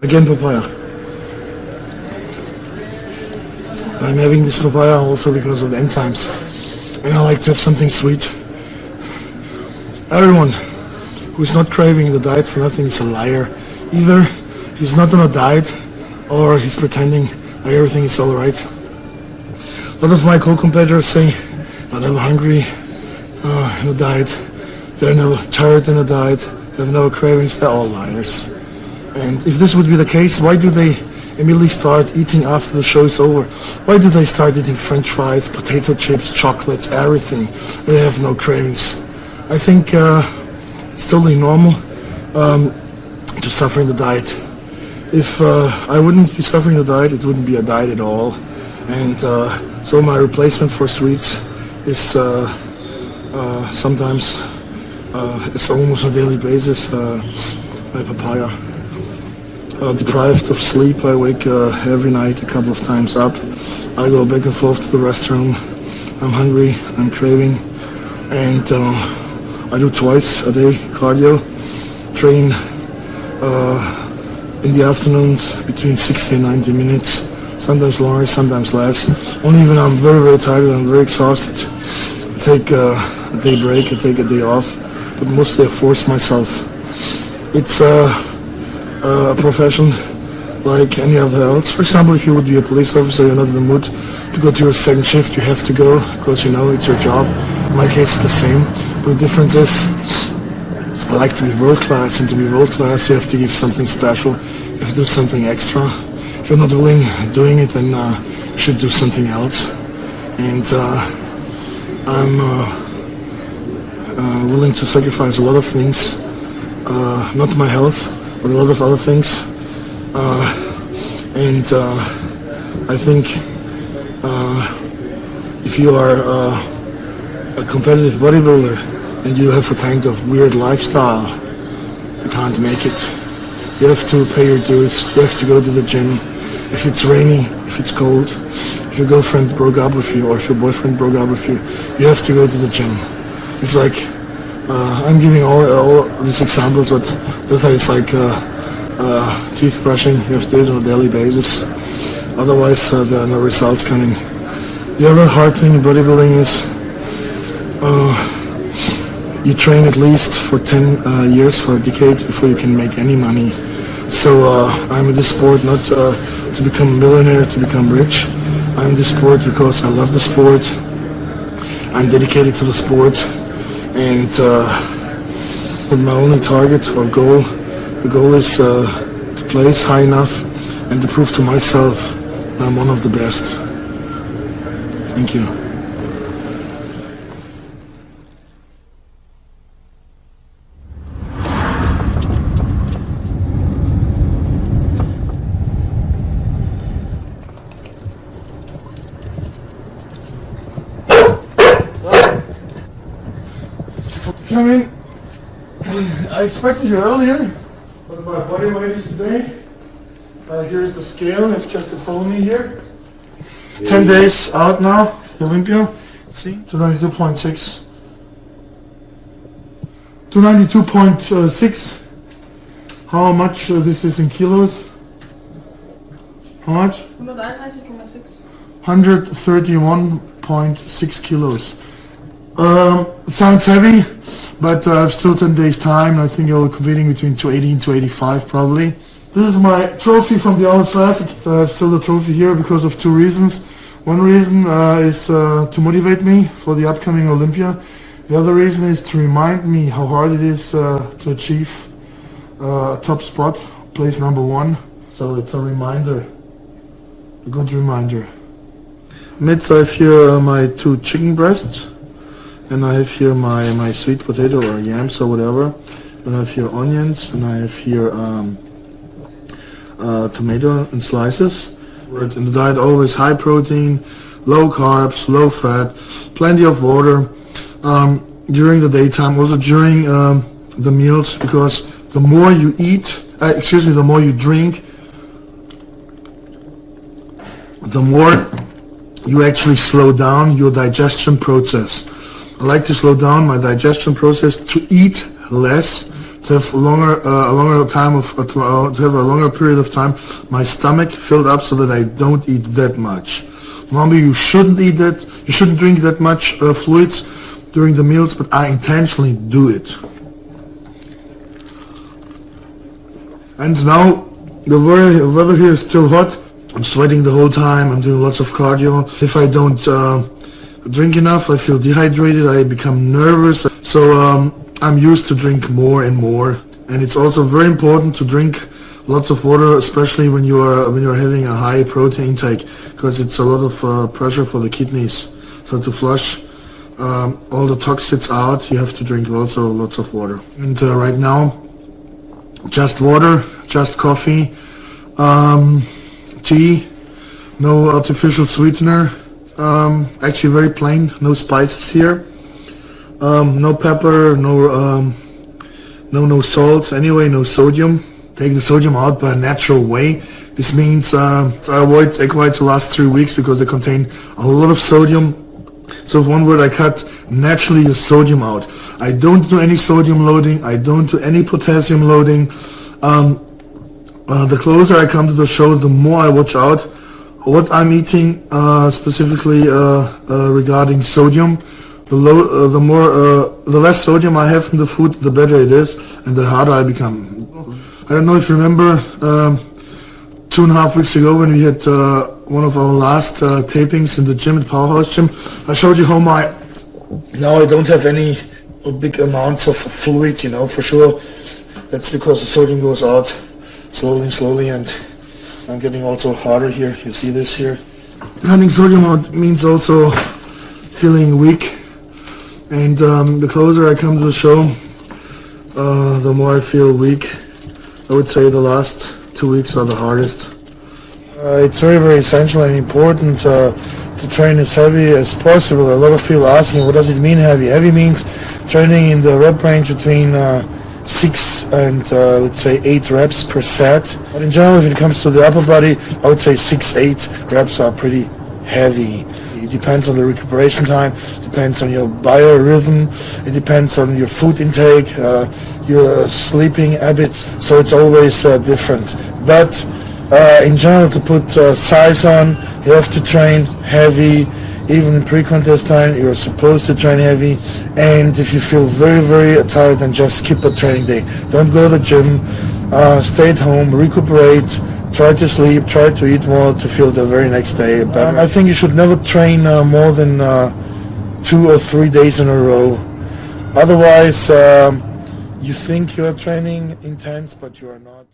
Again, papaya. I'm having this papaya also because of the enzymes. And I like to have something sweet. Everyone who's not craving the diet for nothing is a liar. Either he's not on a diet or he's pretending like everything is alright. A lot of my co-competitors say they're never hungry in a diet, they're never tired in a diet, they have no cravings. They're all liars. And if this would be the case, why do they immediately start eating after the show is over? Why do they start eating French fries, potato chips, chocolates, everything? They have no cravings. I think it's totally normal to suffer in the diet. If I wouldn't be suffering the diet, it wouldn't be a diet at all. And so my replacement for sweets is sometimes, it's almost on a daily basis, my papaya. Deprived of sleep, I wake every night a couple of times up. I go back and forth to the restroom. I'm hungry, I'm craving, and I do twice a day cardio, train in the afternoons between 60 and 90 minutes, sometimes longer, sometimes less. Only when I'm very, very tired and very exhausted, I take a day break, I take a day off, but mostly I force myself. It's a profession like any other else. For example, if you would be a police officer, you're not in the mood to go to your second shift, you have to go because you know it's your job. In my case, it's the same. But the difference is, I like to be world class, and to be world class, you have to give something special. You have to do something extra. If you're not willing doing it, then you should do something else. And I'm willing to sacrifice a lot of things, not my health, but a lot of other things, and I think if you are a competitive bodybuilder and you have a kind of weird lifestyle, you can't make it. You have to pay your dues, you have to go to the gym. If it's rainy, if it's cold, if your girlfriend broke up with you or if your boyfriend broke up with you, you have to go to the gym. It's like, I'm giving all these examples, but it's like teeth brushing. You have to do it on a daily basis. Otherwise, there are no results coming. The other hard thing in bodybuilding is you train at least for 10 years, for a decade, before you can make any money. So I'm in this sport not to become a millionaire, to become rich. I'm in this sport because I love the sport. I'm dedicated to the sport. And with my only target or goal, the goal is to place high enough and to prove to myself that I'm one of the best. Thank you. Come in. I expected you earlier, but my body weight is today. Here's the scale, if just to follow me here. 10 days out now, the Olympia. See, 292.6. 292.6. How much this is in kilos? How much? 131.6 kilos. It sounds heavy, but I have still 10 days time, and I think I'll be competing between 280 and 285 probably. This is my trophy from the Arnold Classic. I have still the trophy here because of two reasons. One reason is to motivate me for the upcoming Olympia. The other reason is to remind me how hard it is to achieve a top spot, place number 1. So it's a reminder, a good reminder. Midst I have here my 2 chicken breasts. And I have here my sweet potato or yams or whatever. And I have here onions, and I have here tomato in slices. In the diet, always high protein, low carbs, low fat, plenty of water during the daytime, also during the meals, because the more you eat, the more you drink, the more you actually slow down your digestion process. I like to slow down my digestion process, to eat less, to have a longer time of to have a longer period of time my stomach filled up so that I don't eat that much. Normally you shouldn't eat that, you shouldn't drink that much fluids during the meals, but I intentionally do it. And now the weather here is still hot. I'm sweating the whole time, I'm doing lots of cardio. If I don't drink enough, I feel dehydrated, I become nervous. So I'm used to drink more and more. And it's also very important to drink lots of water, especially when you're having a high protein intake, because it's a lot of pressure for the kidneys. So to flush all the toxins out, you have to drink also lots of water. And right now, just water, just coffee, tea, no artificial sweetener, actually very plain, no spices here, no pepper, no salt, anyway, no sodium. Take the sodium out by a natural way. This means I avoid egg whites the last 3 weeks because they contain a lot of sodium. So with one word, I cut naturally the sodium out. I don't do any sodium loading, I don't do any potassium loading. The closer I come to the show, the more I watch out what I'm eating, specifically regarding sodium. The less sodium I have in the food, the better it is, and the harder I become. I don't know if you remember 2.5 weeks ago when we had one of our last tapings in the gym, at Powerhouse Gym. I showed you how now I don't have any big amounts of fluid, you know, for sure. That's because the sodium goes out slowly, and I'm getting also harder here. You see this here? Cutting sodium out means also feeling weak, and the closer I come to the show, the more I feel weak. I would say the last 2 weeks are the hardest. It's very essential and important to train as heavy as possible. A lot of people asking, what does it mean heavy? Heavy means training in the rep range between 6 and I would say 8 reps per set. But in general, if it comes to the upper body, I would say 6-8 reps are pretty heavy. It depends on the recuperation time, depends on your biorhythm, it depends on your food intake, your sleeping habits, so it's always different. But in general, to put size on, you have to train heavy. Even in pre-contest time, you're supposed to train heavy. And if you feel very tired, then just skip a training day. Don't go to the gym, stay at home, recuperate, try to sleep, try to eat more to feel the very next day better. I think you should never train more than 2 or 3 days in a row. Otherwise, you think you are training intense, but you are not.